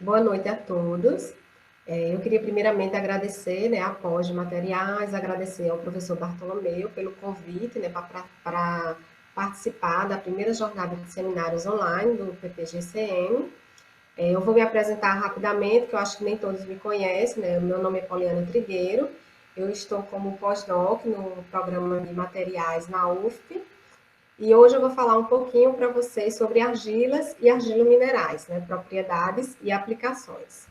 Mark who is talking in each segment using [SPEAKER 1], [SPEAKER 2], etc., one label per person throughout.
[SPEAKER 1] Boa noite a todos. Eu queria primeiramente agradecer, né, a Pós de Materiais, agradecer ao professor Bartolomeu pelo convite, né, para participar da primeira jornada de seminários online do PPGCM. Eu vou me apresentar rapidamente, que eu acho que nem todos me conhecem, né? Meu nome é Poliana Trigueiro, eu estou como pós-doc no programa de materiais na UFP, e hoje eu vou falar um pouquinho para vocês sobre argilas e argilominerais, né, propriedades e aplicações.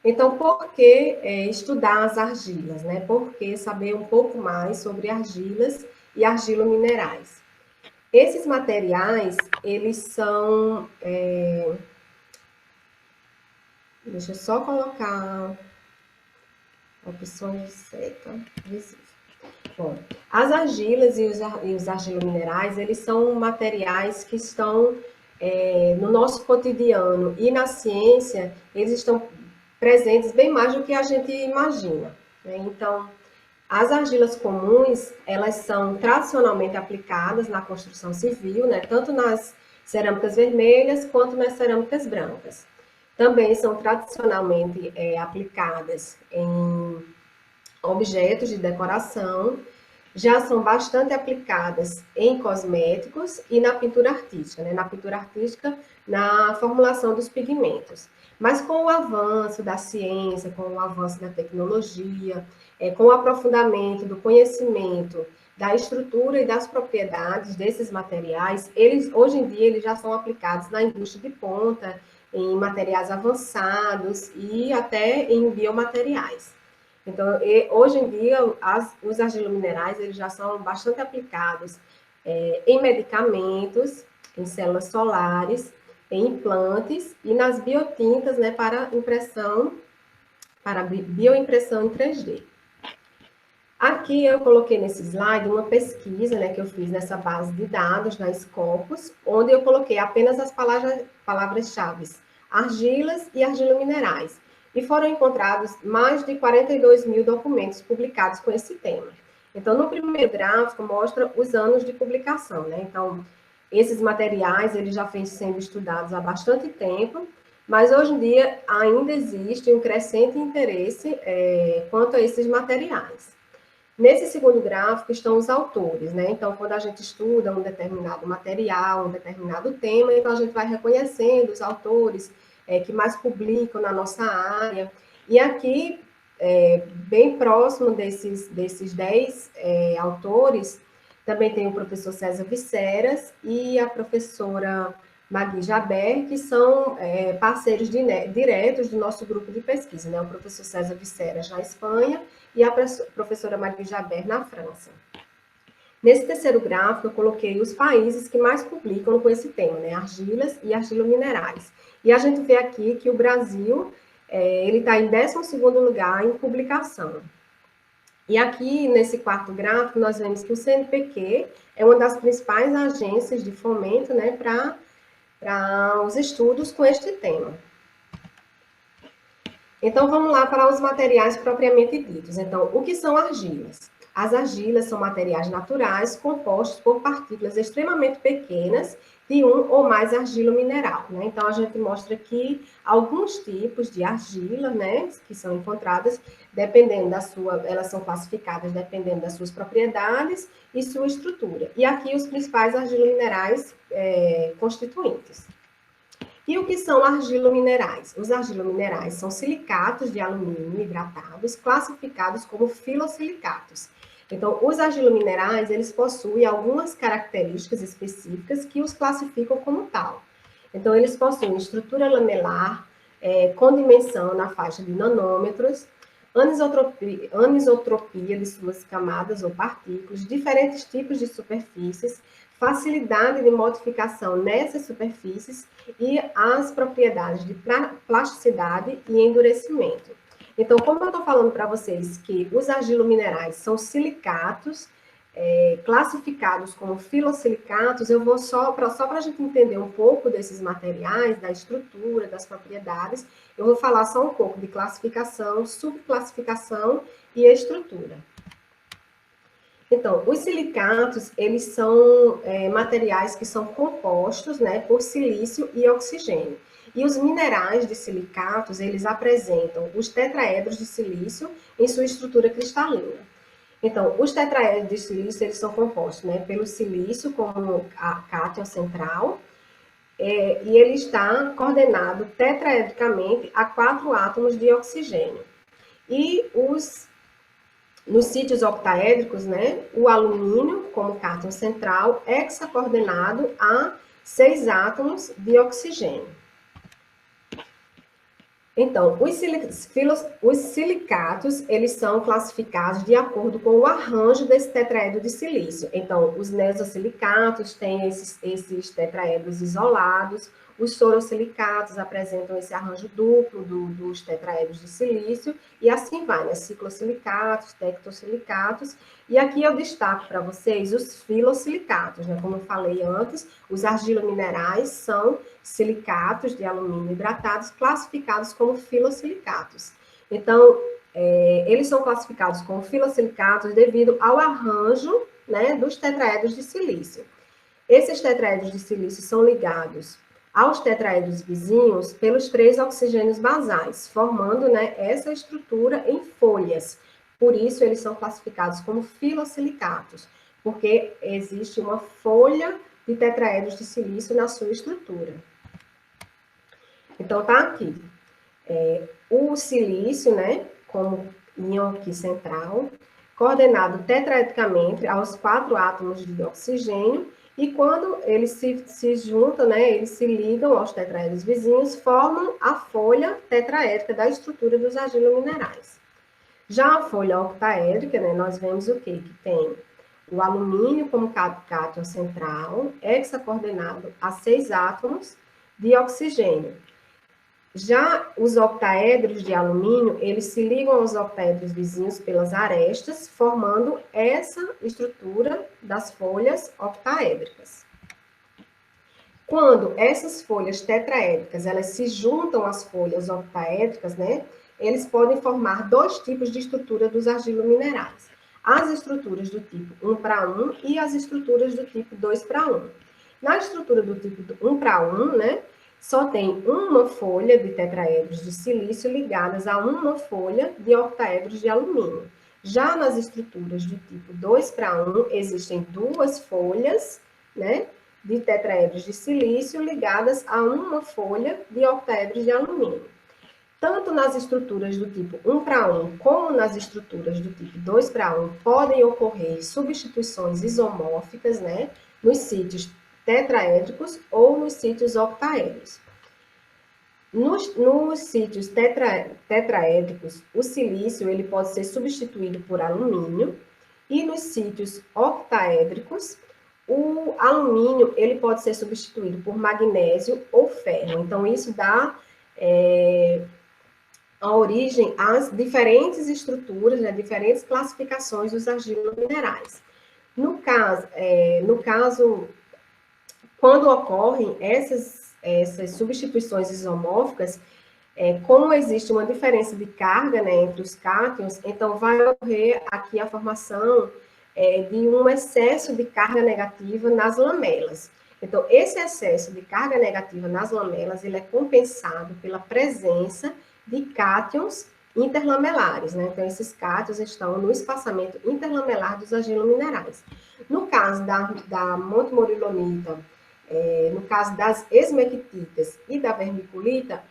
[SPEAKER 1] Então, por que estudar as argilas? Né? Por que saber um pouco mais sobre argilas e argilominerais? Esses materiais, eles são... deixa eu só colocar opções de seta visível. Bom, as argilas e os argilominerais, eles são materiais que estão no nosso cotidiano e na ciência, eles estão presentes bem mais do que a gente imagina. Né? Então, as argilas comuns, elas são tradicionalmente aplicadas na construção civil, né? Tanto nas cerâmicas vermelhas quanto nas cerâmicas brancas. Também são tradicionalmente aplicadas em objetos de decoração, já são bastante aplicadas em cosméticos e na pintura artística, né? Na pintura artística, na formulação dos pigmentos. Mas com o avanço da ciência, com o avanço da tecnologia, com o aprofundamento do conhecimento da estrutura e das propriedades desses materiais, hoje em dia eles já são aplicados na indústria de ponta, em materiais avançados e até em biomateriais. Então, hoje em dia, os argilominerais eles já são bastante aplicados em medicamentos, em células solares, em implantes e nas biotintas, né, para bioimpressão em 3D. Aqui eu coloquei nesse slide uma pesquisa, né, que eu fiz nessa base de dados da Scopus, onde eu coloquei apenas as palavras-chave argilas e argilominerais. E foram encontrados mais de 42 mil documentos publicados com esse tema. Então, no primeiro gráfico, mostra os anos de publicação, né? Então, esses materiais, eles já vêm sendo estudados há bastante tempo, mas hoje em dia ainda existe um crescente interesse quanto a esses materiais. Nesse segundo gráfico estão os autores, né? Então, quando a gente estuda um determinado material, um determinado tema, então a gente vai reconhecendo os autores que mais publicam na nossa área. E aqui, bem próximo desses 10 autores, também tem o professor César Viceras e a professora Magui Jaber, que são parceiros diretos do nosso grupo de pesquisa, né? O professor César Viceras na Espanha e a professora Magui Jaber na França. Nesse terceiro gráfico, eu coloquei os países que mais publicam com esse tema, né? Argilas e argilominerais. E a gente vê aqui que o Brasil ele está em 12º lugar em publicação. E aqui, nesse quarto gráfico, nós vemos que o CNPq é uma das principais agências de fomento, né, para os estudos com este tema. Então, vamos lá para os materiais propriamente ditos. Então, o que são argilas? As argilas são materiais naturais compostos por partículas extremamente pequenas de um ou mais argilo-mineral, né? Então, a gente mostra aqui alguns tipos de argila, né, que são encontradas, dependendo elas são classificadas dependendo das suas propriedades e sua estrutura. E aqui os principais argilo-minerais constituintes. E o que são argilominerais? Os argilominerais são silicatos de alumínio hidratados, classificados como filosilicatos. Então, os argilominerais, eles possuem algumas características específicas que os classificam como tal. Então, eles possuem estrutura lamelar, com dimensão na faixa de nanômetros, anisotropia de suas camadas ou partículas, diferentes tipos de superfícies, facilidade de modificação nessas superfícies e as propriedades de plasticidade e endurecimento. Então, como eu estou falando para vocês que os argilominerais são silicatos, classificados como filosilicatos, eu vou só para a gente entender um pouco desses materiais, da estrutura, das propriedades, eu vou falar só um pouco de classificação, subclassificação e estrutura. Então, os silicatos, eles são materiais que são compostos, né, por silício e oxigênio. E os minerais de silicatos, eles apresentam os tetraedros de silício em sua estrutura cristalina. Então, os tetraedros de silício, eles são compostos, né, pelo silício como a cátion central, e ele está coordenado tetraedricamente a 4 átomos de oxigênio. E nos sítios octaédricos, né, o alumínio, como cátion central, hexacoordenado a 6 átomos de oxigênio. Então, os silicatos, eles são classificados de acordo com o arranjo desse tetraedro de silício. Então, os nesosilicatos têm esses tetraedros isolados, os sorosilicatos apresentam esse arranjo duplo dos tetraedros de silício, e assim vai, né? Ciclosilicatos, tectosilicatos, e aqui eu destaco para vocês os filosilicatos, né? Como eu falei antes, os argilominerais são silicatos de alumínio hidratados classificados como filosilicatos. Então, eles são classificados como filosilicatos devido ao arranjo, né, dos tetraedros de silício. Esses tetraedros de silício são ligados aos tetraedros vizinhos pelos 3 oxigênios basais, formando, né, essa estrutura em folhas. Por isso, eles são classificados como filosilicatos, porque existe uma folha de tetraedros de silício na sua estrutura. Então, tá aqui. O silício, né, como íon aqui central, coordenado tetraedricamente aos 4 átomos de oxigênio, e quando eles se juntam, né, eles se ligam aos tetraedros vizinhos, formam a folha tetraédrica da estrutura dos argilominerais. Já a folha octaédrica, né, nós vemos o quê? Que tem o alumínio como cátion central, hexacoordenado a 6 átomos de oxigênio. Já os octaedros de alumínio, eles se ligam aos octaedros vizinhos pelas arestas, formando essa estrutura das folhas octaédricas. Quando essas folhas tetraédricas, elas se juntam às folhas octaédricas, né, eles podem formar 2 tipos de estrutura dos argilominerais. As estruturas do tipo 1:1 e as estruturas do tipo 2:1. Na estrutura do tipo 1:1, né, só tem uma folha de tetraedros de silício ligadas a uma folha de octaedros de alumínio. Já nas estruturas do tipo 2:1, existem 2 folhas, né, de tetraedros de silício ligadas a uma folha de octaedros de alumínio. Tanto nas estruturas do tipo 1:1 como nas estruturas do tipo 2:1 podem ocorrer substituições isomórficas, né, nos sítios tetraédricos ou nos sítios octaédricos. Nos sítios tetraédricos, o silício ele pode ser substituído por alumínio, e nos sítios octaédricos, o alumínio ele pode ser substituído por magnésio ou ferro. Então, isso dá a origem às diferentes estruturas, né, diferentes classificações dos argilominerais. No caso, quando ocorrem essas substituições isomórficas, como existe uma diferença de carga, né, entre os cátions, então vai ocorrer aqui a formação de um excesso de carga negativa nas lamelas. Então, esse excesso de carga negativa nas lamelas, ele é compensado pela presença de cátions interlamelares, né? Então, esses cátions estão no espaçamento interlamelar dos argilominerais. No caso da montimorilonita, no caso das esmectitas e da vermiculita,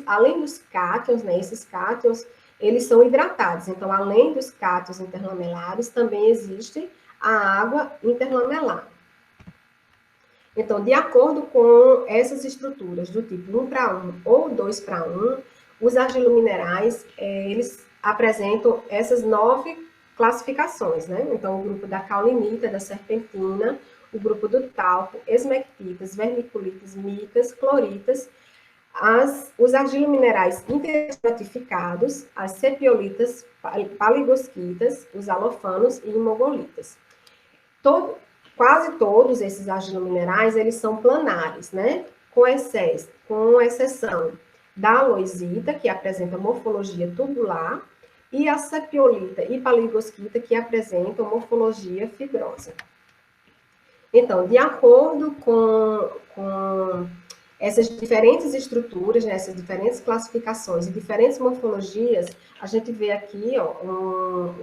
[SPEAKER 1] além dos cátions, né, esses cátions, eles são hidratados. Então, além dos cátions interlamelares, também existe a água interlamelar. Então, de acordo com essas estruturas do tipo 1:1 ou 2:1, os argilominerais, eles apresentam essas 9 classificações, né? Então, o grupo da caulinita, da serpentina, o grupo do talco, esmectitas, vermiculitas, micas, cloritas, os argilominerais interstratificados, as sepiolitas, paligosquitas, os alofanos e imogolitas. Quase todos esses argilominerais, eles são planares, né? Com exceção da aloisita, que apresenta morfologia tubular, e a sepiolita e paligosquita, que apresentam morfologia fibrosa. Então, de acordo com essas diferentes estruturas, né, essas diferentes classificações e diferentes morfologias, a gente vê aqui ó,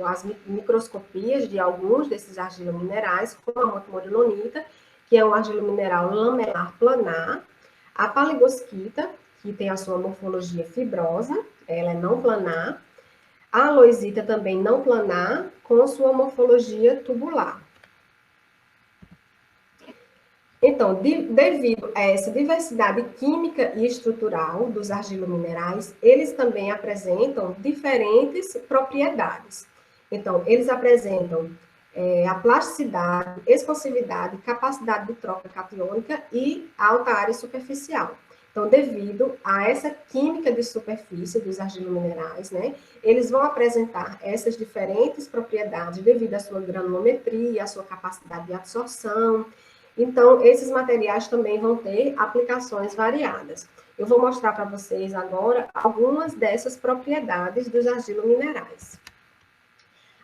[SPEAKER 1] as microscopias de alguns desses argilominerais, como a montmorillonita, que é um argilomineral lamelar planar, a paligosquita, que tem a sua morfologia fibrosa, ela é não planar, a aloisita também não planar, com sua morfologia tubular. Então, devido a essa diversidade química e estrutural dos argilominerais, eles também apresentam diferentes propriedades. Então, eles apresentam a plasticidade, expansividade, capacidade de troca catiônica e alta área superficial. Então, devido a essa química de superfície dos argilominerais, né, eles vão apresentar essas diferentes propriedades devido à sua granulometria, à sua capacidade de absorção. Então, esses materiais também vão ter aplicações variadas. Eu vou mostrar para vocês agora algumas dessas propriedades dos argilominerais.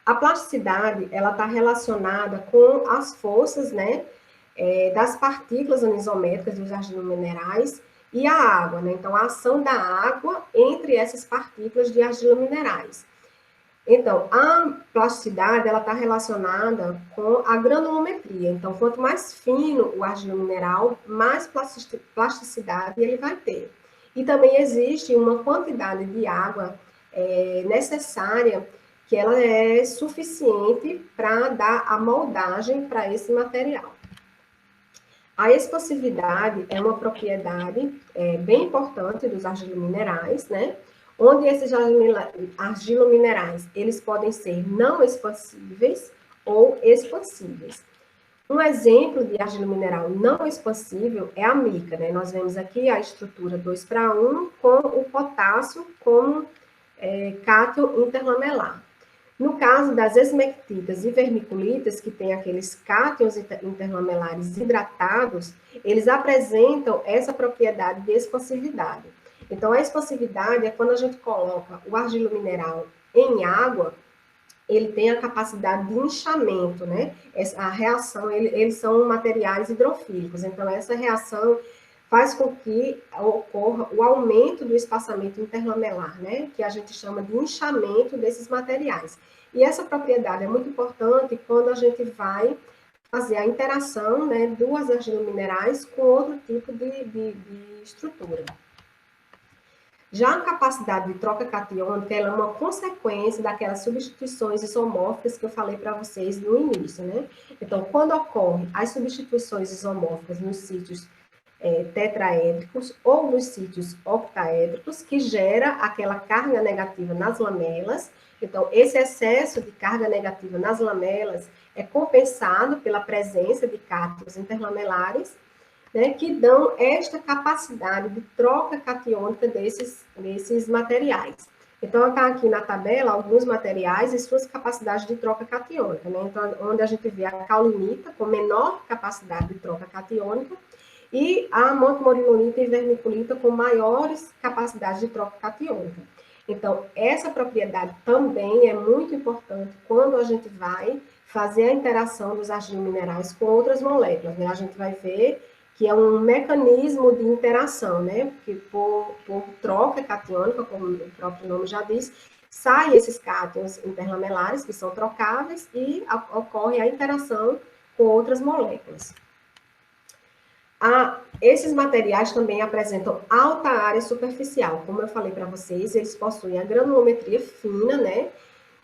[SPEAKER 1] A plasticidade, ela está relacionada com as forças, né, das partículas anisométricas dos argilominerais e a água, né? Então, a ação da água entre essas partículas de argilominerais. Então, a plasticidade, ela está relacionada com a granulometria. Então, quanto mais fino o argilomineral, mais plasticidade ele vai ter. E também existe uma quantidade de água necessária, que ela é suficiente para dar a moldagem para esse material. A expansividade é uma propriedade bem importante dos argilominerais, né? Onde esses argilominerais, eles podem ser não expansíveis ou expansíveis. Um exemplo de argilomineral não expansível é a mica, né? Nós vemos aqui a estrutura 2:1 com o potássio como cátion interlamelar. No caso das esmectitas e vermiculitas, que tem aqueles cátions interlamelares hidratados, eles apresentam essa propriedade de expansividade. Então, a expansividade é quando a gente coloca o argilomineral em água, ele tem a capacidade de inchamento, né? A reação, eles são materiais hidrofílicos, então essa reação faz com que ocorra o aumento do espaçamento interlamelar, né? Que a gente chama de inchamento desses materiais. E essa propriedade é muito importante quando a gente vai fazer a interação, né, dos argilominerais com outro tipo de estrutura. Já a capacidade de troca catiônica, ela é uma consequência daquelas substituições isomórficas que eu falei para vocês no início, né? Então, quando ocorrem as substituições isomórficas nos sítios tetraédricos ou nos sítios octaédricos, que gera aquela carga negativa nas lamelas. Então, esse excesso de carga negativa nas lamelas é compensado pela presença de cátions interlamelares, né, que dão esta capacidade de troca catiônica desses materiais. Então, está aqui na tabela alguns materiais e suas capacidades de troca catiônica, né? Então, onde a gente vê a caulinita com menor capacidade de troca catiônica e a montmorillonita e vermiculita com maiores capacidades de troca catiônica. Então, essa propriedade também é muito importante quando a gente vai fazer a interação dos argilominerais com outras moléculas, né? A gente vai ver que é um mecanismo de interação, né? Porque por troca catiônica, como o próprio nome já diz, saem esses cátions interlamelares, que são trocáveis, e ocorre a interação com outras moléculas. Esses materiais também apresentam alta área superficial. Como eu falei para vocês, eles possuem a granulometria fina, né?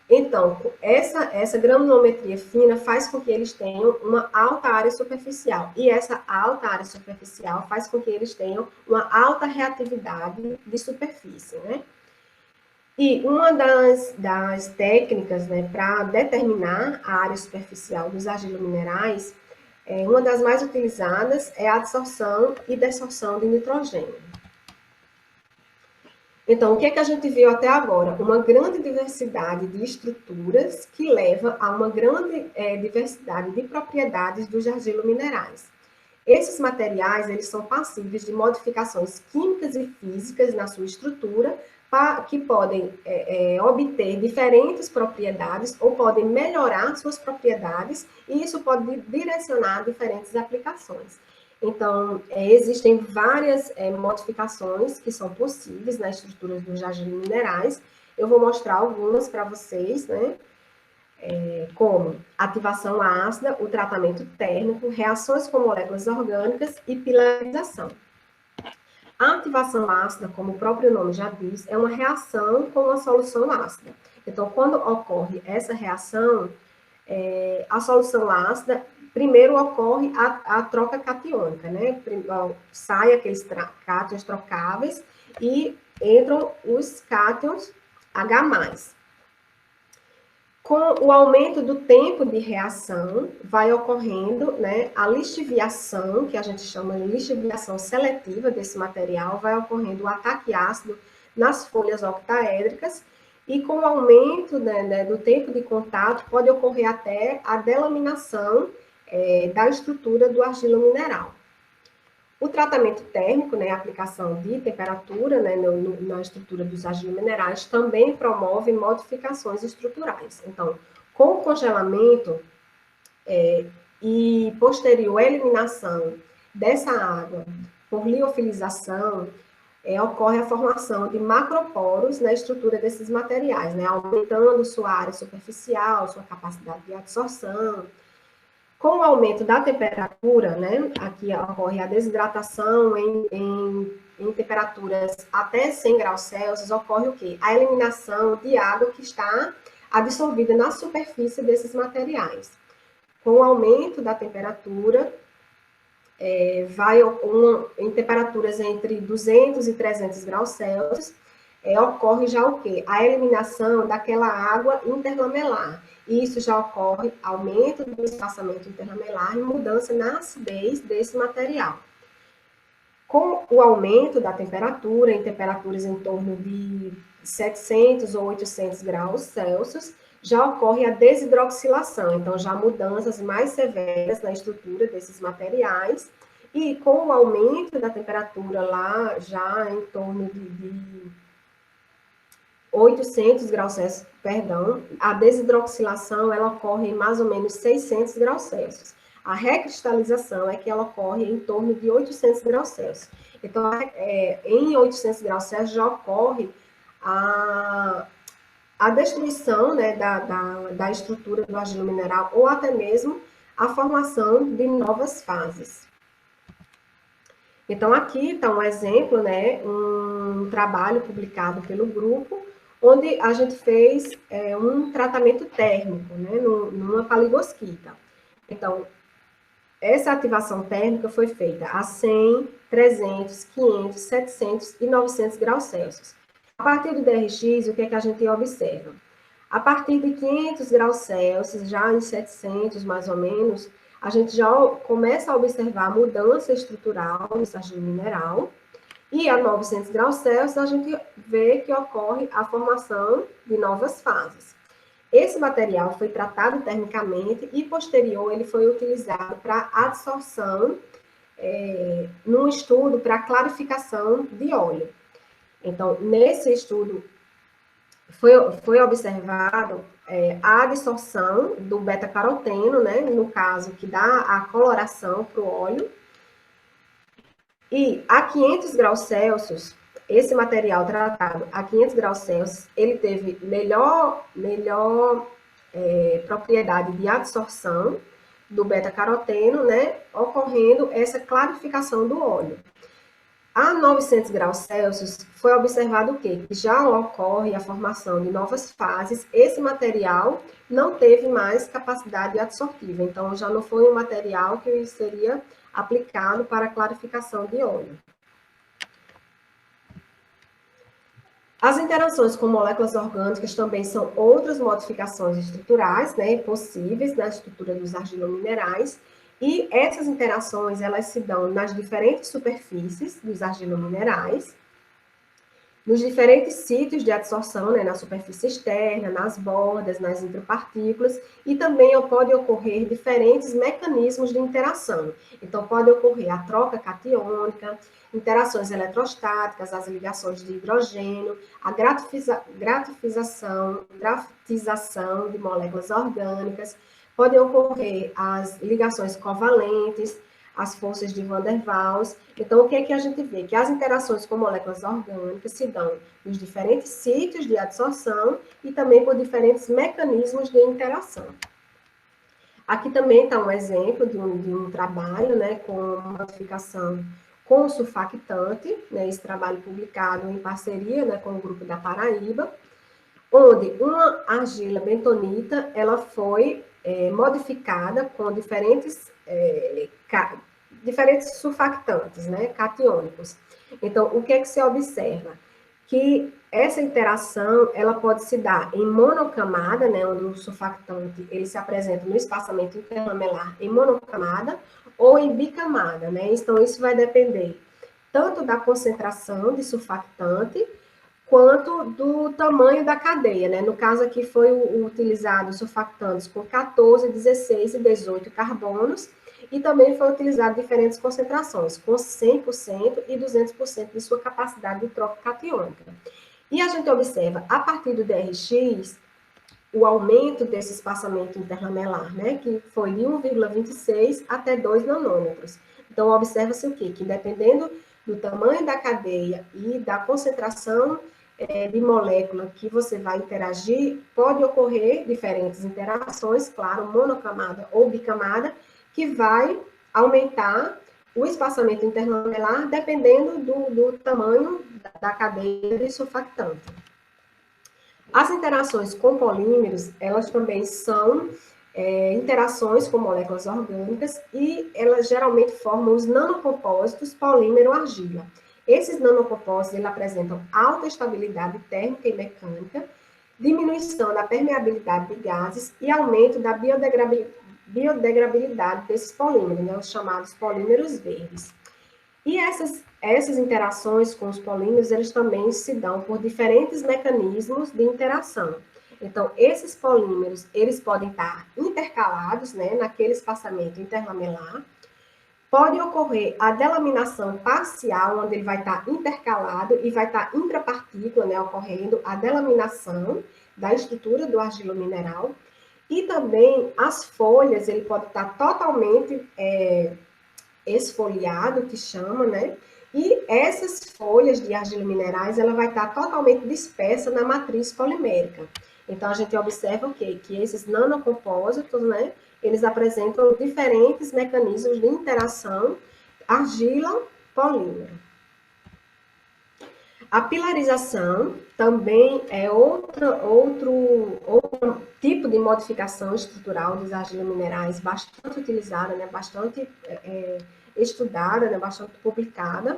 [SPEAKER 1] Então, essa granulometria fina faz com que eles tenham uma alta área superficial. E essa alta área superficial faz com que eles tenham uma alta reatividade de superfície, né? E uma das técnicas, né, para determinar a área superficial dos argilominerais, uma das mais utilizadas é a adsorção e desorção de nitrogênio. Então, o que é que a gente viu até agora? Uma grande diversidade de estruturas que leva a uma grande diversidade de propriedades dos argilominerais. Esses materiais, eles são passíveis de modificações químicas e físicas na sua estrutura, que podem obter diferentes propriedades ou podem melhorar suas propriedades, e isso pode direcionar diferentes aplicações. Então, existem várias modificações que são possíveis na estrutura dos argilos minerais. Eu vou mostrar algumas para vocês, né? Como ativação ácida, o tratamento térmico, reações com moléculas orgânicas e pilarização. A ativação ácida, como o próprio nome já diz, é uma reação com uma solução ácida. Então, quando ocorre essa reação, a solução ácida, primeiro ocorre a troca catiônica, né? Sai aqueles cátions trocáveis e entram os cátions H+. Com o aumento do tempo de reação, vai ocorrendo, né, a lixiviação, que a gente chama de lixiviação seletiva desse material, vai ocorrendo o ataque ácido nas folhas octaédricas, e com o aumento, né, do tempo de contato, pode ocorrer até a delaminação da estrutura do argilo mineral. O tratamento térmico, né, a aplicação de temperatura, né, na estrutura dos argilos minerais, também promove modificações estruturais. Então, com o congelamento e posterior eliminação dessa água por liofilização, ocorre a formação de macroporos na estrutura desses materiais, né, aumentando sua área superficial, sua capacidade de absorção. Com o aumento da temperatura, né, aqui ocorre a desidratação em temperaturas até 100 graus Celsius, ocorre o quê? A eliminação de água que está absorvida na superfície desses materiais. Com o aumento da temperatura, em temperaturas entre 200 e 300 graus Celsius, ocorre já o quê? A eliminação daquela água interlamelar. Isso já ocorre aumento do espaçamento interlamelar e mudança na acidez desse material. Com o aumento da temperatura, em temperaturas em torno de 700 ou 800 graus Celsius, já ocorre a desidroxilação, então já mudanças mais severas na estrutura desses materiais, e com o aumento da temperatura lá, já em torno de 800 graus Celsius, perdão, a desidroxilação ela ocorre em mais ou menos 600 graus Celsius. A recristalização é que ela ocorre em torno de 800 graus Celsius. Então, em 800 graus Celsius já ocorre a destruição, né, da estrutura do argilo mineral ou até mesmo a formação de novas fases. Então, aqui está um exemplo, né, um trabalho publicado pelo grupo, onde a gente fez um tratamento térmico, né, numa paligosquita. Então, essa ativação térmica foi feita a 100, 300, 500, 700 e 900 graus Celsius. A partir do DRX, o que é que a gente observa? A partir de 500 graus Celsius, já em 700 mais ou menos, a gente já começa a observar a mudança estrutural no argilo mineral, e a 900 graus Celsius a gente vê que ocorre a formação de novas fases. Esse material foi tratado termicamente e, posterior, ele foi utilizado para adsorção, num estudo para clarificação de óleo. Então, nesse estudo, foi observado a adsorção do beta-caroteno, né, no caso, que dá a coloração para o óleo. E a 500 graus Celsius, esse material tratado a 500 graus Celsius, ele teve melhor propriedade de absorção do beta-caroteno, né, ocorrendo essa clarificação do óleo. A 900 graus Celsius foi observado o quê? Que já ocorre a formação de novas fases, esse material não teve mais capacidade absortiva, então já não foi um material que seria aplicado para clarificação de óleo. As interações com moléculas orgânicas também são outras modificações estruturais, né, possíveis na estrutura dos argilominerais, e essas interações, elas se dão nas diferentes superfícies dos argilominerais, nos diferentes sítios de adsorção, né, na superfície externa, nas bordas, nas intrapartículas, e também pode ocorrer diferentes mecanismos de interação. Então, pode ocorrer a troca catiônica, interações eletrostáticas, as ligações de hidrogênio, a grafitização de moléculas orgânicas, podem ocorrer as ligações covalentes, as forças de Van der Waals. Então, o que é que a gente vê? Que as interações com moléculas orgânicas se dão nos diferentes sítios de adsorção e também por diferentes mecanismos de interação. Aqui também está um exemplo de um trabalho, né, com modificação com surfactante, né, esse trabalho publicado em parceria, né, com o grupo da Paraíba, onde uma argila bentonita ela foi modificada com diferentes surfactantes, né, catiônicos. Então, o que é que se observa? Que essa interação ela pode se dar em monocamada, né, onde o surfactante ele se apresenta no espaçamento interlamelar em monocamada ou em bicamada, né? Então isso vai depender tanto da concentração de surfactante quanto do tamanho da cadeia, né? No caso aqui foi utilizado surfactantes com 14, 16 e 18 carbonos, e também foi utilizado diferentes concentrações, com 100% e 200% de sua capacidade de troca catiônica. E a gente observa, a partir do DRX, o aumento desse espaçamento interlamelar, né, que foi de 1,26 até 2 nanômetros. Então, observa-se o quê? Que dependendo do tamanho da cadeia e da concentração de molécula que você vai interagir, pode ocorrer diferentes interações, claro, monocamada ou bicamada, que vai aumentar o espaçamento interlamelar dependendo do tamanho da cadeia de surfactante. As interações com polímeros, elas também são interações com moléculas orgânicas e elas geralmente formam os nanocompósitos polímero-argila. Esses nanocompósitos, eles apresentam alta estabilidade térmica e mecânica, diminuição da permeabilidade de gases e aumento da biodegradabilidade desses polímeros, né, os chamados polímeros verdes. E essas interações com os polímeros, eles também se dão por diferentes mecanismos de interação. Então, esses polímeros, eles podem estar intercalados, né, naquele espaçamento interlamelar. Pode ocorrer a delaminação parcial, onde ele vai estar intercalado e vai estar intrapartícula, né, ocorrendo a delaminação da estrutura do argilomineral. E também as folhas, ele pode estar totalmente esfoliado, que chama, né? E essas folhas de argilominerais, ela vai estar totalmente dispersa na matriz polimérica. Então, a gente observa o quê? Que esses nanocompósitos, né, eles apresentam diferentes mecanismos de interação argila-polímero. A pilarização também é outro tipo de modificação estrutural dos argilominerais bastante utilizada, né, bastante estudada, né, bastante publicada.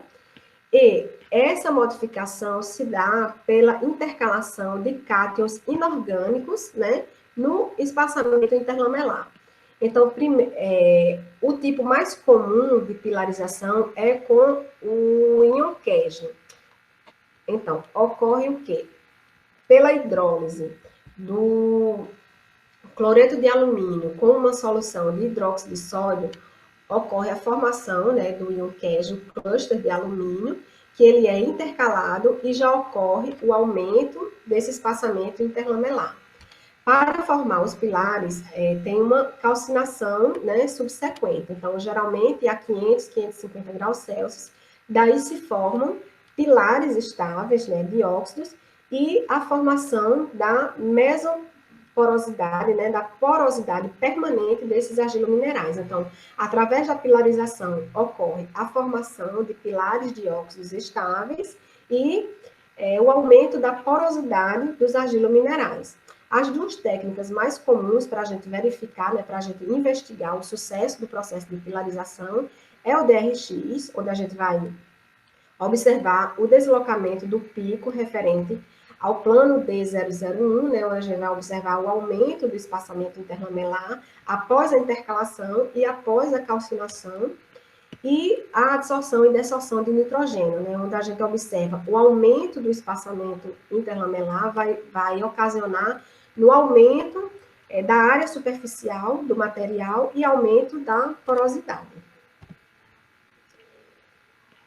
[SPEAKER 1] E essa modificação se dá pela intercalação de cátions inorgânicos, né, no espaçamento interlamelar. Então, o tipo mais comum de pilarização é com o íon Kg. Então, ocorre o quê? Pela hidrólise do cloreto de alumínio com uma solução de hidróxido de sódio, ocorre a formação, né, do íon Kg, o cluster de alumínio, que ele é intercalado e já ocorre o aumento desse espaçamento interlamelar. Para formar os pilares, tem uma calcinação, né, subsequente. Então, geralmente, a 500, 550 graus Celsius, daí se formam pilares estáveis, né, dióxidos, e a formação da mesoporosidade, né, da porosidade permanente desses argilominerais. Então, através da pilarização, ocorre a formação de pilares dióxidos estáveis e o aumento da porosidade dos argilominerais. As duas técnicas mais comuns para a gente verificar, né, para a gente investigar o sucesso do processo de pilarização é o DRX, onde a gente vai observar o deslocamento do pico referente ao plano D001, né, onde a gente vai observar o aumento do espaçamento interlamelar após a intercalação e após a calcinação, e a adsorção e desorção de nitrogênio, né, onde a gente observa o aumento do espaçamento interlamelar vai ocasionar no aumento da área superficial do material e aumento da porosidade.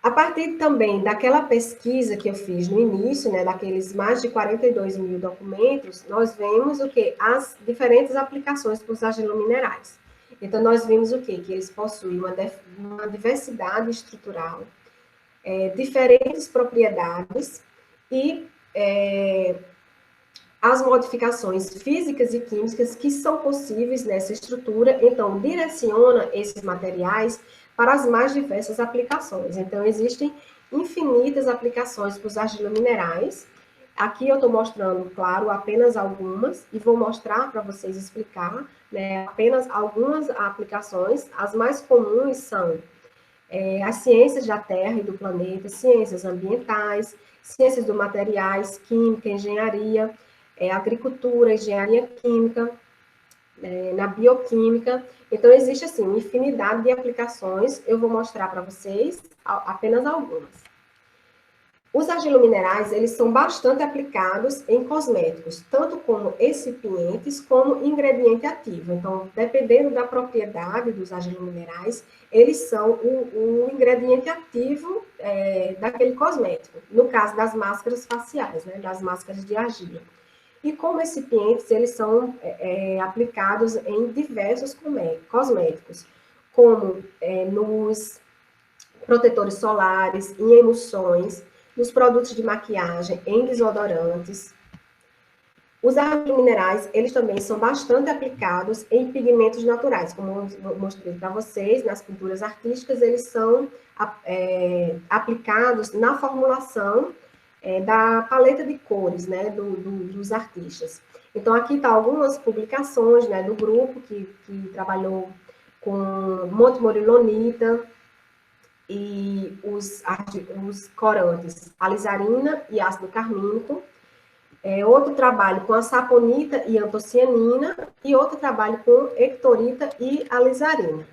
[SPEAKER 1] A partir também daquela pesquisa que eu fiz no início, né, daqueles mais de 42 mil documentos, nós vemos o que? As diferentes aplicações para os argilominerais. Então, nós vimos o quê? Que eles possuem uma diversidade estrutural, diferentes propriedades e as modificações físicas e químicas que são possíveis nessa estrutura, então, direciona esses materiais para as mais diversas aplicações. Então, existem infinitas aplicações para os argilominerais. Aqui eu estou mostrando, claro, apenas algumas, e vou mostrar para vocês explicar, né, apenas algumas aplicações. As mais comuns são as ciências da Terra e do planeta, ciências ambientais, ciências do materiais, química, engenharia, agricultura, engenharia química, na bioquímica. Então, existe, assim, uma infinidade de aplicações. Eu vou mostrar para vocês apenas algumas. Os argilominerais, eles são bastante aplicados em cosméticos, tanto como excipientes, como ingrediente ativo. Então, dependendo da propriedade dos argilominerais, eles são o ingrediente ativo daquele cosmético. No caso das máscaras faciais, né, das máscaras de argila. E como excipientes, eles são aplicados em diversos cosméticos, como nos protetores solares, em emulsões, nos produtos de maquiagem, em desodorantes. Os argilominerais, eles também são bastante aplicados em pigmentos naturais, como eu mostrei para vocês, nas pinturas artísticas, eles são aplicados na formulação da paleta de cores, né, dos artistas. Então, aqui estão algumas publicações, né, do grupo que trabalhou com Monte Morilonita, e os corantes alizarina e ácido carmínico, outro trabalho com a saponita e antocianina, e outro trabalho com ectorita e alizarina.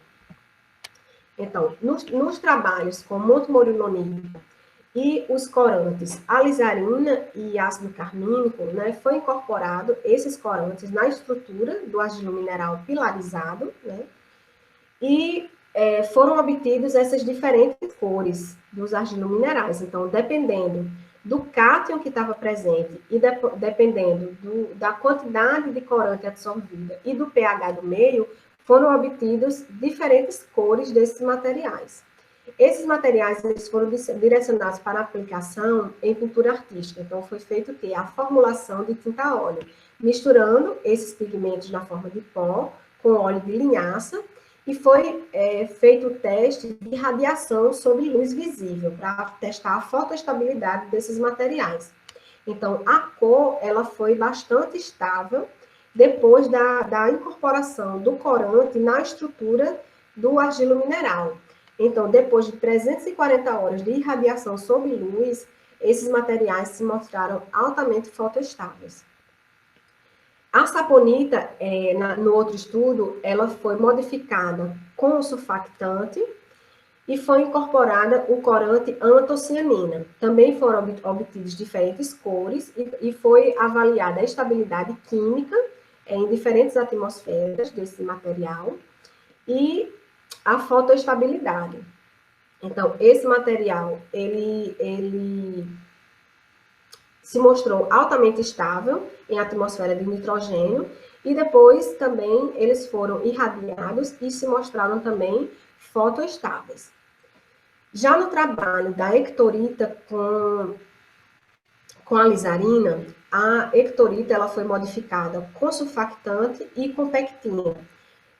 [SPEAKER 1] Então, nos trabalhos com montemorilonita e os corantes alizarina e ácido carmínico, né, foi incorporado esses corantes na estrutura do argilomineral pilarizado, né, e foram obtidas essas diferentes cores dos argilominerais. Então, dependendo do cátion que estava presente e dependendo da quantidade de corante absorvida e do pH do meio, foram obtidos diferentes cores desses materiais. Esses materiais eles foram direcionados para aplicação em pintura artística. Então, foi feito o quê? A formulação de tinta a óleo, misturando esses pigmentos na forma de pó com óleo de linhaça, e foi feito o teste de radiação sob luz visível, para testar a fotoestabilidade desses materiais. Então, a cor ela foi bastante estável depois da incorporação do corante na estrutura do argilomineral. Então, depois de 340 horas de irradiação sob luz, esses materiais se mostraram altamente fotoestáveis. A saponita, no outro estudo, ela foi modificada com o surfactante e foi incorporada o corante antocianina. Também foram obtidas diferentes cores e foi avaliada a estabilidade química em diferentes atmosferas desse material e a fotoestabilidade. Então, esse material, ele se mostrou altamente estável em atmosfera de nitrogênio e depois também eles foram irradiados e se mostraram também fotoestáveis. Já no trabalho da ectorita com a alizarina, a ectorita ela foi modificada com surfactante e com pectina.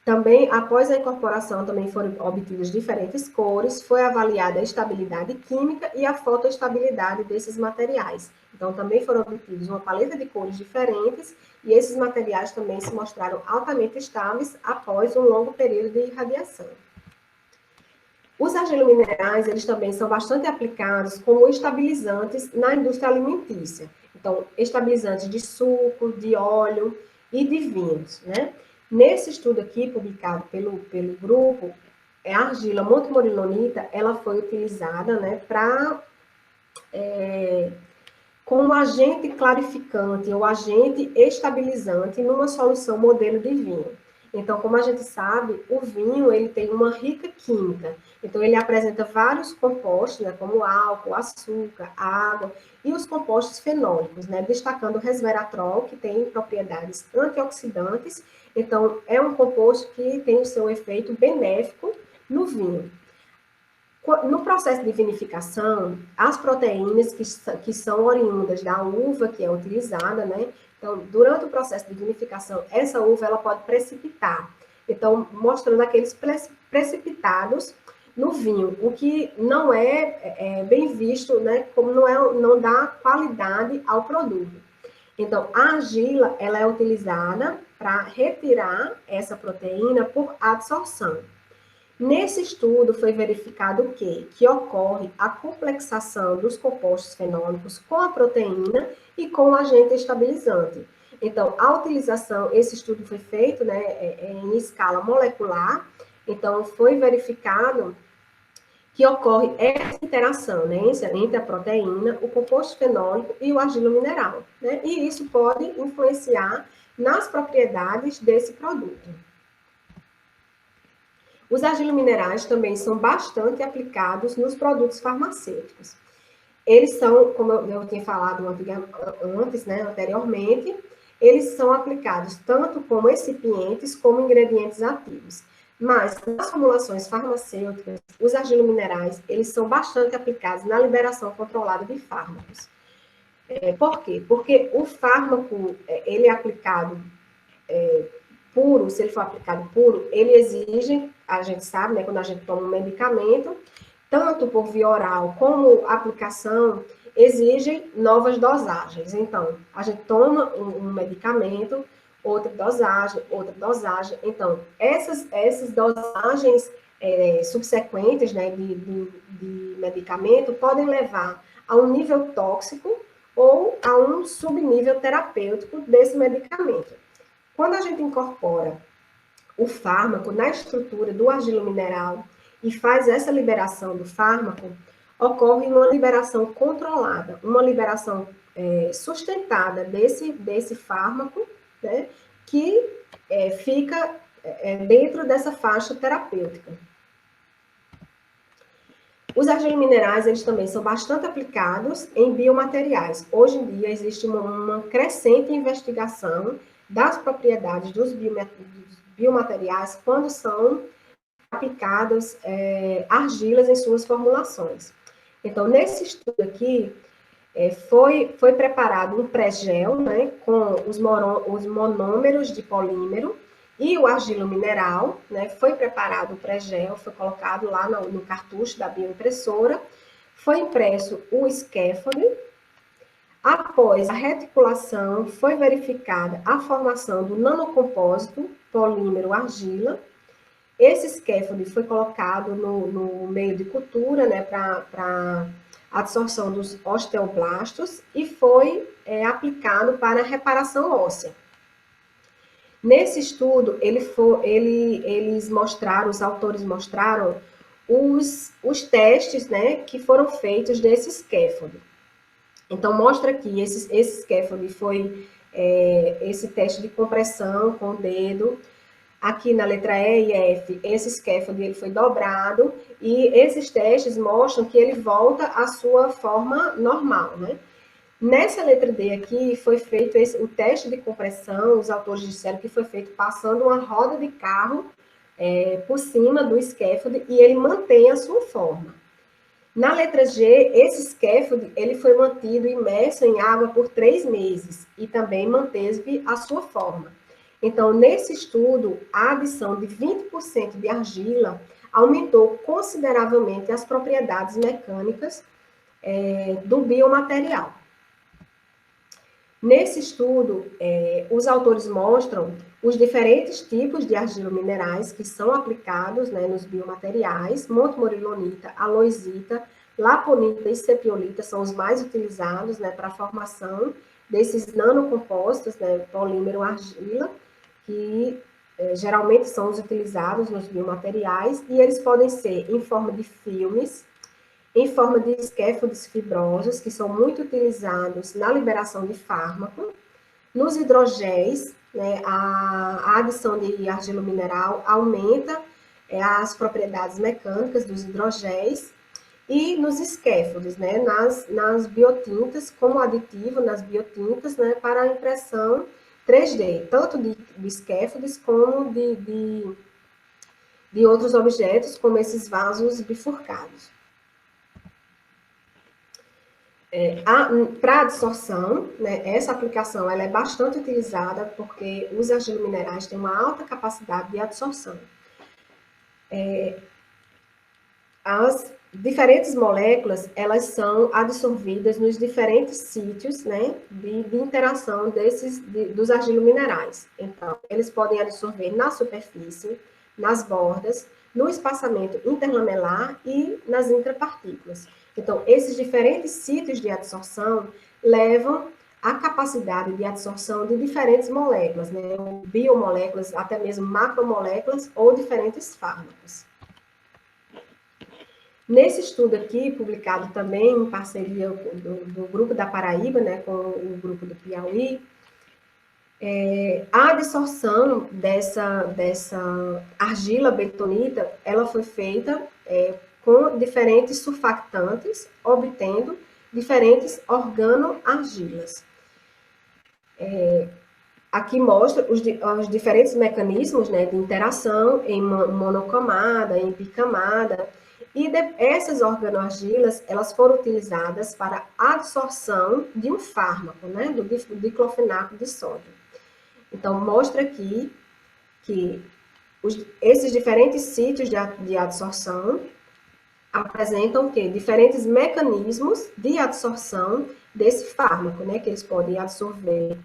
[SPEAKER 1] Também, após a incorporação, também foram obtidas diferentes cores, foi avaliada a estabilidade química e a fotoestabilidade desses materiais. Então, também foram obtidos uma paleta de cores diferentes e esses materiais também se mostraram altamente estáveis após um longo período de irradiação. Os argilominerais, eles também são bastante aplicados como estabilizantes na indústria alimentícia. Então, estabilizantes de suco, de óleo e de vinhos, né? Nesse estudo aqui, publicado pelo grupo, a argila montemorilonita, ela foi utilizada, né, como agente clarificante ou agente estabilizante numa solução modelo de vinho. Então, como a gente sabe, o vinho ele tem uma rica química. Então, ele apresenta vários compostos, né, como álcool, açúcar, água e os compostos fenólicos, né, destacando o resveratrol, que tem propriedades antioxidantes. Então, é um composto que tem o seu efeito benéfico no vinho. No processo de vinificação, as proteínas que são oriundas da uva que é utilizada, né? Então, durante o processo de vinificação, essa uva ela pode precipitar. Então, mostrando aqueles precipitados no vinho, o que não é bem visto, né? Como não dá qualidade ao produto. Então, a argila ela é utilizada para retirar essa proteína por adsorção. Nesse estudo foi verificado o quê? Que ocorre a complexação dos compostos fenólicos com a proteína e com o agente estabilizante. Então, a utilização, esse estudo foi feito, né, em escala molecular, então foi verificado que ocorre essa interação, né, entre a proteína, o composto fenólico e o argilo mineral, né, e isso pode influenciar nas propriedades desse produto. Os argilominerais também são bastante aplicados nos produtos farmacêuticos. Eles são, como eu tinha falado antes, né, anteriormente, eles são aplicados tanto como excipientes como ingredientes ativos. Mas nas formulações farmacêuticas, os argilominerais, eles são bastante aplicados na liberação controlada de fármacos. Por quê? Porque o fármaco, ele é aplicado puro, se ele for aplicado puro, ele exige, a gente sabe, né, quando a gente toma um medicamento, tanto por via oral como aplicação, exigem novas dosagens. Então, a gente toma um medicamento, outra dosagem. Então, essas dosagens subsequentes, né, de medicamento podem levar a um nível tóxico ou a um subnível terapêutico desse medicamento. Quando a gente incorpora o fármaco na estrutura do argilomineral e faz essa liberação do fármaco, ocorre uma liberação controlada, uma liberação sustentada desse fármaco, né, que fica dentro dessa faixa terapêutica. Os argilominerais, eles também são bastante aplicados em biomateriais. Hoje em dia, existe uma crescente investigação das propriedades dos biomateriais quando são aplicadas argilas em suas formulações. Então, nesse estudo aqui, foi preparado um pré-gel, né, com os monômeros de polímero e o argilo mineral, né, foi preparado o pré-gel, foi colocado lá no cartucho da bioimpressora, foi impresso o scaffold. Após a reticulação, foi verificada a formação do nanocompósito polímero argila. Esse scaffold foi colocado no meio de cultura, né, para absorção dos osteoblastos e foi aplicado para reparação óssea. Nesse estudo, os autores mostraram os testes, né, que foram feitos desse scaffold. Então, mostra aqui, esse scaffold foi esse teste de compressão com o dedo. Aqui na letra E e F, esse scaffold ele foi dobrado e esses testes mostram que ele volta à sua forma normal, né? Nessa letra D aqui, foi feito o teste de compressão, os autores disseram que foi feito passando uma roda de carro por cima do scaffold e ele mantém a sua forma. Na letra G, esse scaffold ele foi mantido imerso em água por 3 meses e também manteve a sua forma. Então, nesse estudo, a adição de 20% de argila aumentou consideravelmente as propriedades mecânicas do biomaterial. Nesse estudo, os autores mostram os diferentes tipos de argilominerais que são aplicados, né, nos biomateriais. Montmorilonita, aloisita, laponita e sepiolita são os mais utilizados, né, para a formação desses nanocompostos, né, polímero argila, que geralmente são os utilizados nos biomateriais, e eles podem ser em forma de filmes, em forma de scaffolds fibrosos, que são muito utilizados na liberação de fármaco, nos hidrogéis né, a adição de argila mineral aumenta as propriedades mecânicas dos hidrogéis, e nos scaffolds, né, nas biotintas, como aditivo nas biotintas, né, para a impressão 3D, tanto de scaffolds como de outros objetos, como esses vasos bifurcados. Para adsorção, né, essa aplicação ela é bastante utilizada porque os argilominerais têm uma alta capacidade de adsorção. As diferentes moléculas, elas são absorvidas nos diferentes sítios, né, de interação dos argilominerais. Então, eles podem absorver na superfície, nas bordas, no espaçamento interlamelar e nas intrapartículas. Então, esses diferentes sítios de adsorção levam à capacidade de adsorção de diferentes moléculas, né, biomoléculas, até mesmo macromoléculas ou diferentes fármacos. Nesse estudo aqui, publicado também em parceria do grupo da Paraíba, né, com o grupo do Piauí, a absorção dessa argila bentonita, ela foi feita com diferentes surfactantes, obtendo diferentes organoargilas. Aqui mostra os diferentes mecanismos, né, de interação em monocamada, em bicamada, e essas organoargilas, elas foram utilizadas para a absorção de um fármaco, né, do diclofenaco de sódio. Então, mostra aqui que esses diferentes sítios de absorção apresentam o quê? Diferentes mecanismos de absorção desse fármaco, né, que eles podem absorver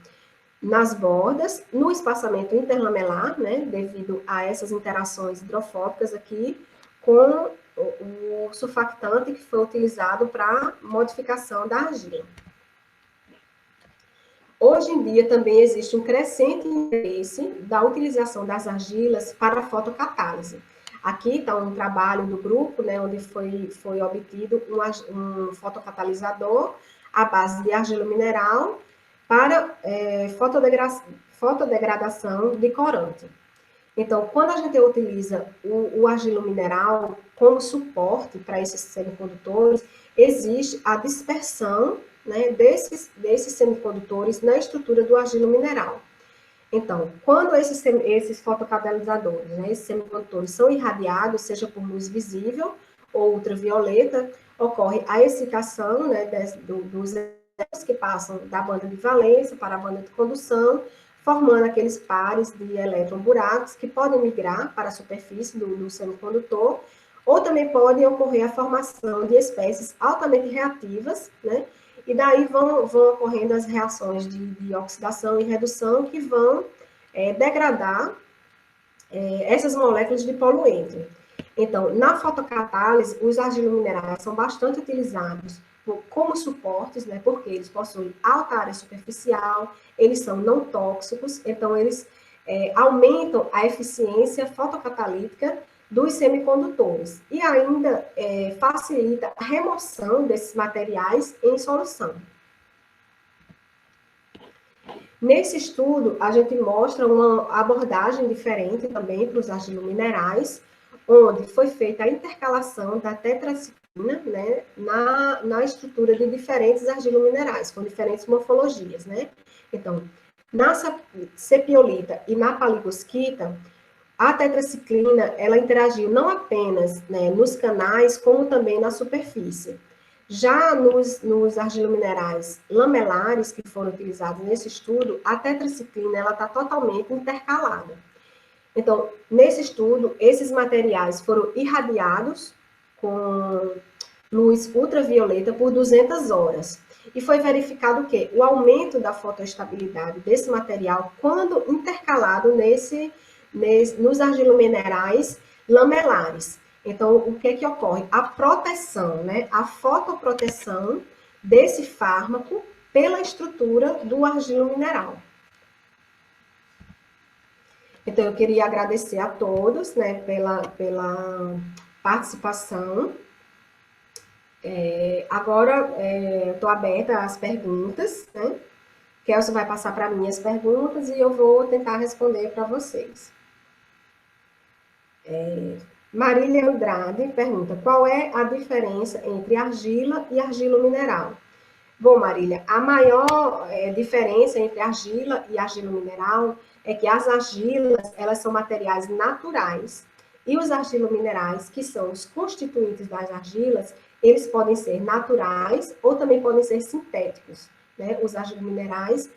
[SPEAKER 1] nas bordas, no espaçamento interlamelar, né, devido a essas interações hidrofóbicas aqui, com o surfactante que foi utilizado para modificação da argila. Hoje em dia também existe um crescente interesse da utilização das argilas para a fotocatálise. Aqui está um trabalho do grupo, né, onde foi obtido um fotocatalisador à base de argila mineral para fotodegradação de corante. Então, quando a gente utiliza o argilo mineral como suporte para esses semicondutores, existe a dispersão, né, desses semicondutores na estrutura do argilo mineral. Então, quando esses fotocatalisadores, né, esses semicondutores são irradiados, seja por luz visível ou ultravioleta, ocorre a excitação, né, dos elétrons que passam da banda de valência para a banda de condução, formando aqueles pares de elétron-buracos que podem migrar para a superfície do semicondutor, ou também pode ocorrer a formação de espécies altamente reativas, né? E daí vão ocorrendo as reações de oxidação e redução que vão degradar essas moléculas de poluente. Então, na fotocatálise, os argilominerais são bastante utilizados como suportes, né, porque eles possuem alta área superficial, eles são não tóxicos, então eles aumentam a eficiência fotocatalítica dos semicondutores e ainda facilita a remoção desses materiais em solução. Nesse estudo, a gente mostra uma abordagem diferente também para os argilominerais, onde foi feita a intercalação da tetraciclina, né, na estrutura de diferentes argilominerais, com diferentes morfologias, né? Então, na cepiolita e na paligosquita, a tetraciclina, ela interagiu não apenas, né, nos canais, como também na superfície. Já nos argilominerais lamelares que foram utilizados nesse estudo, a tetraciclina ela está totalmente intercalada. Então, nesse estudo, esses materiais foram irradiados com luz ultravioleta por 200 horas. E foi verificado que o aumento da fotoestabilidade desse material quando intercalado nos argilominerais lamelares. Então, o que ocorre? A proteção, né? A fotoproteção desse fármaco pela estrutura do argilo mineral. Então, eu queria agradecer a todos, né, pela participação. Agora, estou aberta às perguntas, né? Kelso vai passar para mim as perguntas e eu vou tentar responder para vocês. Marília Andrade pergunta, qual é a diferença entre argila e argila mineral? Bom, Marília, a maior diferença entre argila e argila mineral é que as argilas, elas são materiais naturais e os argilominerais, que são os constituintes das argilas, eles podem ser naturais ou também podem ser sintéticos, né? Os argilominerais,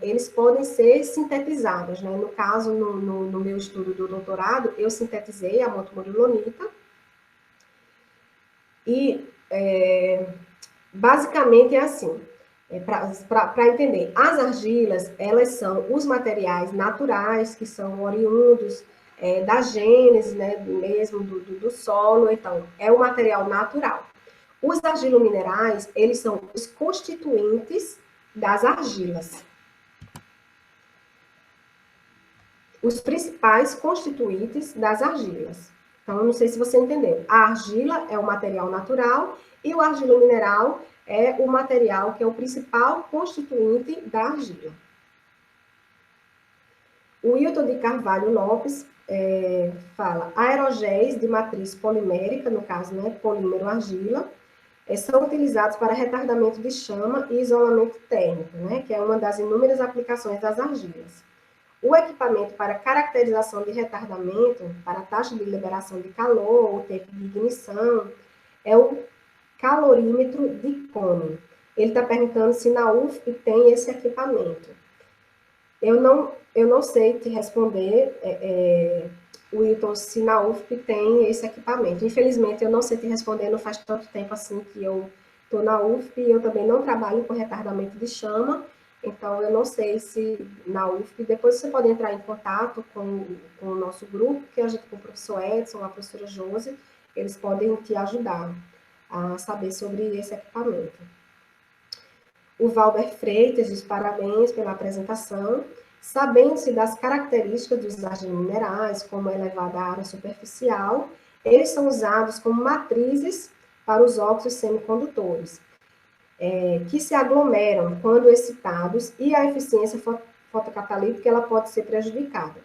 [SPEAKER 1] eles podem ser sintetizados, né? No caso, no meu estudo do doutorado, eu sintetizei a motomorilonita e basicamente é assim, para entender, as argilas, elas são os materiais naturais que são oriundos da gênese, né, mesmo do solo, então, é o material natural. Os argilominerais, eles são os constituintes das argilas. Os principais constituintes das argilas. Então, eu não sei se você entendeu. A argila é o material natural e o argilomineral é o material que é o principal constituinte da argila. O Wilton de Carvalho Lopes fala, aerogéis de matriz polimérica, no caso, né, polímero argila, são utilizados para retardamento de chama e isolamento térmico, né, que é uma das inúmeras aplicações das argilas. O equipamento para caracterização de retardamento, para taxa de liberação de calor, ou tempo de ignição, é o calorímetro de Koenig. Ele está perguntando se na UFP tem esse equipamento. Eu não sei te responder, Wilton, se na UFP tem esse equipamento. Infelizmente, eu não sei te responder, não faz tanto tempo assim que eu estou na UFP, e eu também não trabalho com retardamento de chama, então eu não sei se na UFP, depois você pode entrar em contato com o nosso grupo, que a gente com o professor Edson, a professora Josi, eles podem te ajudar a saber sobre esse equipamento. O Valber Freitas diz parabéns pela apresentação. Sabendo-se das características dos argilominerais, como a elevada área superficial, eles são usados como matrizes para os óxidos semicondutores, que se aglomeram quando excitados e a eficiência fotocatalítica ela pode ser prejudicada.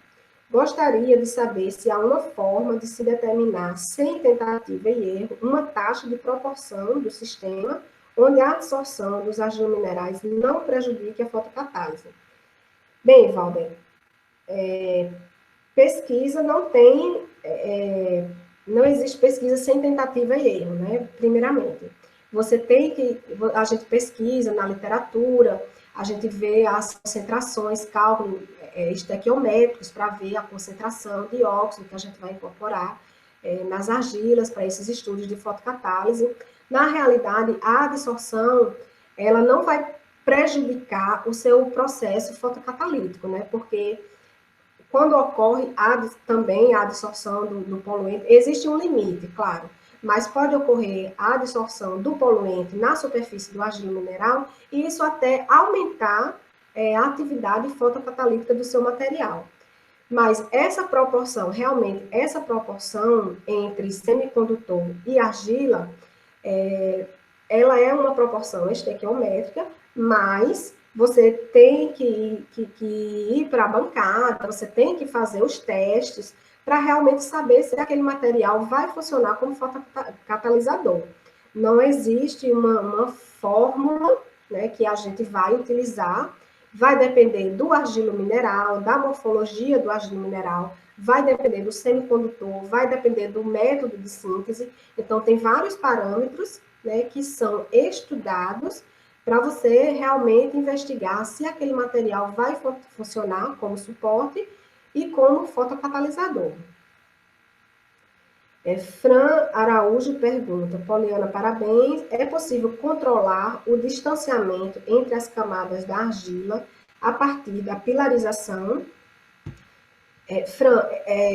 [SPEAKER 1] Gostaria de saber se há uma forma de se determinar, sem tentativa e erro, uma taxa de proporção do sistema onde a absorção dos argilominerais não prejudique a fotocatálise. Bem, Valber, pesquisa não tem, não existe pesquisa sem tentativa e erro, né? Primeiramente, a gente pesquisa na literatura, a gente vê as concentrações, cálculos estequiométricos para ver a concentração de óxido que a gente vai incorporar nas argilas para esses estudos de fotocatálise. Na realidade, a adsorção, ela não vai prejudicar o seu processo fotocatalítico, né? Porque quando ocorre também a adsorção do poluente, existe um limite, claro, mas pode ocorrer a adsorção do poluente na superfície do argilomineral e isso até aumentar a atividade fotocatalítica do seu material. Mas essa proporção, realmente, essa proporção entre semicondutor e argila, ela é uma proporção estequiométrica, mas você tem que ir para a bancada, você tem que fazer os testes para realmente saber se aquele material vai funcionar como fotocatalisador. Não existe uma fórmula, né, que a gente vai utilizar, vai depender do argilomineral, da morfologia do argilomineral, vai depender do semicondutor, vai depender do método de síntese. Então, tem vários parâmetros, né, que são estudados para você realmente investigar se aquele material vai funcionar como suporte e como fotocatalisador. Fran Araújo pergunta, Poliana, parabéns, é possível controlar o distanciamento entre as camadas da argila a partir da pilarização? Fran,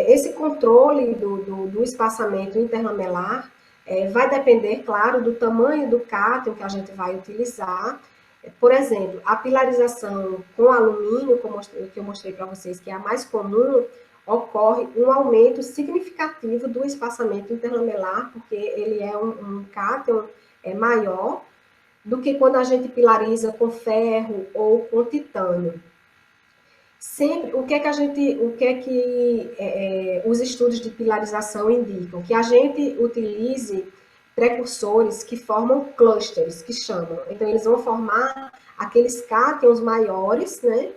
[SPEAKER 1] esse controle do espaçamento interlamelar vai depender, claro, do tamanho do cátion que a gente vai utilizar. Por exemplo, a pilarização com alumínio, que eu mostrei para vocês, que é a mais comum, ocorre um aumento significativo do espaçamento interlamelar, porque ele é um cátion maior, do que quando a gente pilariza com ferro ou com titânio. Sempre, o que é que os estudos de pilarização indicam? Que a gente utilize precursores que formam clusters, que chamam. Então, eles vão formar aqueles cátions maiores, né?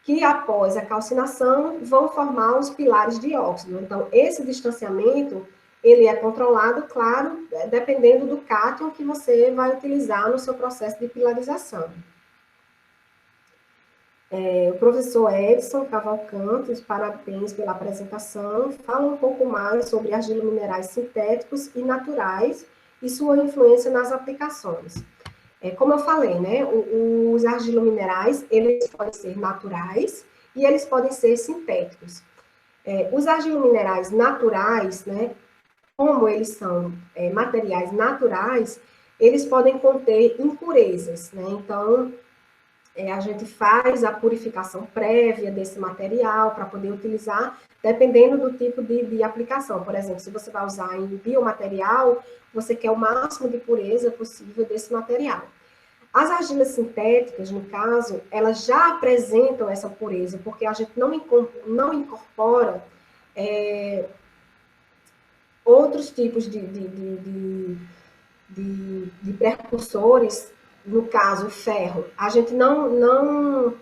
[SPEAKER 1] Que após a calcinação vão formar os pilares de óxido. Então, esse distanciamento, ele é controlado, claro, dependendo do cátion que você vai utilizar no seu processo de pilarização. O professor Edson Cavalcante, parabéns pela apresentação, fala um pouco mais sobre argilominerais sintéticos e naturais e sua influência nas aplicações. Como eu falei, né, os argilominerais, eles podem ser naturais e eles podem ser sintéticos. Os argilominerais naturais, né, como eles são materiais naturais, eles podem conter impurezas, né, então a gente faz a purificação prévia desse material para poder utilizar, dependendo do tipo de aplicação. Por exemplo, se você vai usar em biomaterial, você quer o máximo de pureza possível desse material. As argilas sintéticas, no caso, elas já apresentam essa pureza, porque a gente não incorpora outros tipos de precursores, no caso, o ferro. A gente não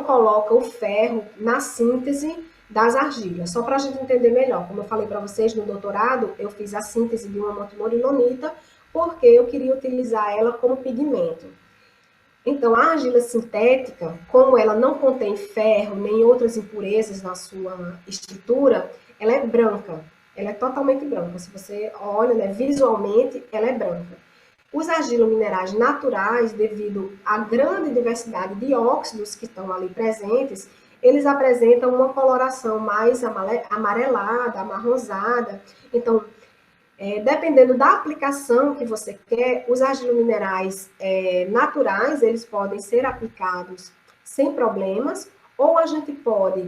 [SPEAKER 1] coloca o ferro na síntese das argilas. Só para a gente entender melhor, como eu falei para vocês, no doutorado, eu fiz a síntese de uma motimonilonita, porque eu queria utilizar ela como pigmento. Então, a argila sintética, como ela não contém ferro nem outras impurezas na sua estrutura, ela é branca. Ela é totalmente branca. Se você olha, né, visualmente, ela é branca. Os argilominerais naturais, devido à grande diversidade de óxidos que estão ali presentes, eles apresentam uma coloração mais amarelada, amarronzada. Então, dependendo da aplicação que você quer, os argilominerais naturais, eles podem ser aplicados sem problemas, ou a gente pode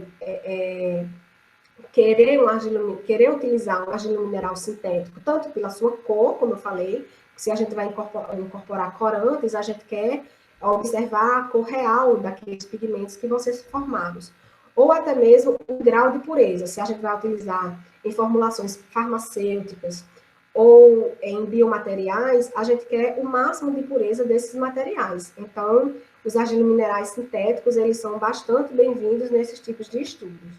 [SPEAKER 1] querer utilizar um argilomineral sintético, tanto pela sua cor, como eu falei, se a gente vai incorporar corantes, a gente quer observar a cor real daqueles pigmentos que vão ser formados. Ou até mesmo o grau de pureza, se a gente vai utilizar em formulações farmacêuticas ou em biomateriais, a gente quer o máximo de pureza desses materiais. Então, os argilominerais sintéticos, eles são bastante bem-vindos nesses tipos de estudos.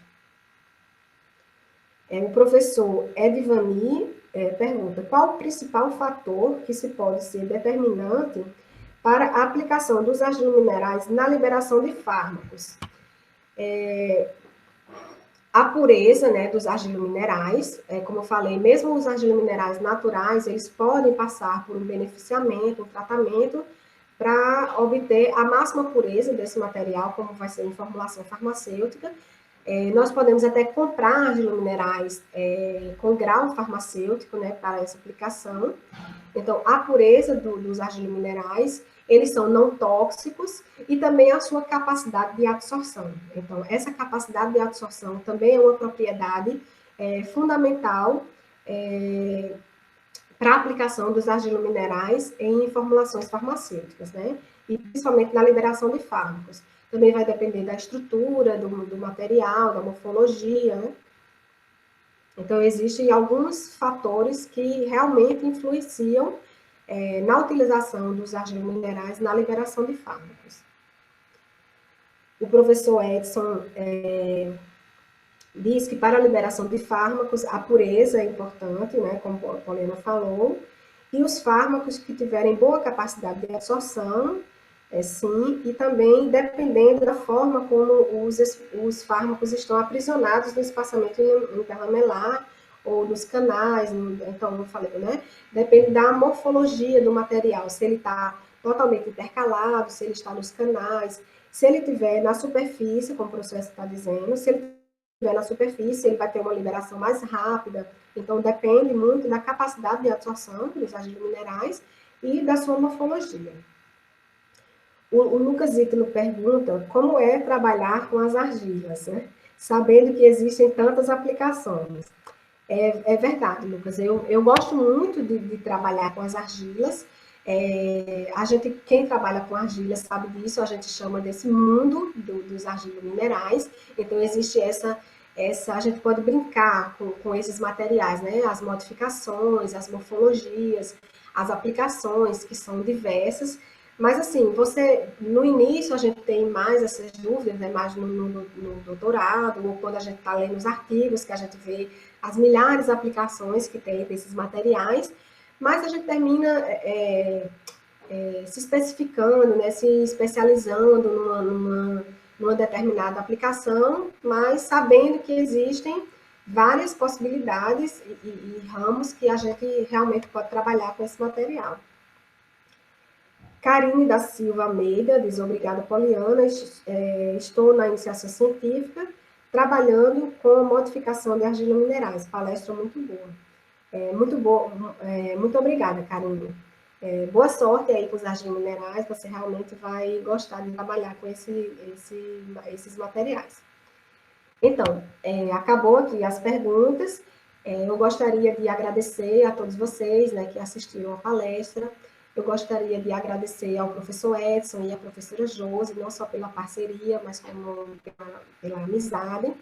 [SPEAKER 1] O professor Edvani pergunta, qual o principal fator que se pode ser determinante para a aplicação dos argilominerais na liberação de fármacos? A pureza, né, dos argilominerais, como eu falei, mesmo os argilominerais naturais, eles podem passar por um beneficiamento, um tratamento, para obter a máxima pureza desse material, como vai ser em formulação farmacêutica. Nós podemos até comprar argilominerais com grau farmacêutico, né, para essa aplicação. Então, a pureza dos argilominerais, eles são não tóxicos e também a sua capacidade de absorção. Então, essa capacidade de absorção também é uma propriedade fundamental para a aplicação dos argilominerais em formulações farmacêuticas, né? E principalmente na liberação de fármacos. Também vai depender da estrutura, do material, da morfologia, né? Então, existem alguns fatores que realmente influenciam na utilização dos argilominerais na liberação de fármacos. O professor Edson diz que para a liberação de fármacos, a pureza é importante, né, como a Paulina falou, e os fármacos que tiverem boa capacidade de absorção, sim, e também dependendo da forma como os fármacos estão aprisionados no espaçamento interlamelar ou nos canais, então, eu falei, né? Depende da morfologia do material, se ele está totalmente intercalado, se ele está nos canais, se ele estiver na superfície, como o professor está dizendo, se ele estiver na superfície, ele vai ter uma liberação mais rápida, então depende muito da capacidade de absorção dos argilominerais e da sua morfologia. O Lucas Ítalo pergunta como é trabalhar com as argilas, né? Sabendo que existem tantas aplicações. É verdade, Lucas. Eu gosto muito de trabalhar com as argilas. Quem trabalha com argila sabe disso, a gente chama desse mundo dos argilominerais. Então, existe a gente pode brincar com esses materiais, né? As modificações, as morfologias, as aplicações, que são diversas. Mas, assim, no início, a gente tem mais essas dúvidas, né? Mais no doutorado, ou quando a gente está lendo os artigos, que a gente vê as milhares de aplicações que tem desses materiais, mas a gente termina se especificando, né, se especializando numa determinada aplicação, mas sabendo que existem várias possibilidades e ramos que a gente realmente pode trabalhar com esse material. Karine da Silva Almeida diz: obrigada, Poliana. Estou na iniciação científica, trabalhando com modificação de argilominerais. Palestra muito boa. Muito obrigada, Karine. Boa sorte aí com os argilominerais, você realmente vai gostar de trabalhar com esses materiais. Então, acabou aqui as perguntas. Eu gostaria de agradecer a todos vocês, né, que assistiram a palestra. Eu gostaria de agradecer ao professor Edson e à professora Josi, não só pela parceria, mas como pela amizade.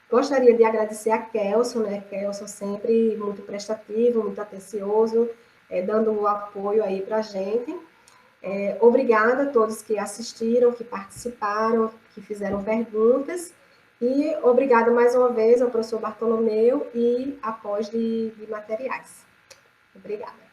[SPEAKER 1] Gostaria de agradecer a Kelson, né? Kelson sempre muito prestativo, muito atencioso, dando o apoio aí para a gente. Obrigada a todos que assistiram, que participaram, que fizeram perguntas. E obrigada mais uma vez ao professor Bartolomeu e a pós de materiais. Obrigada.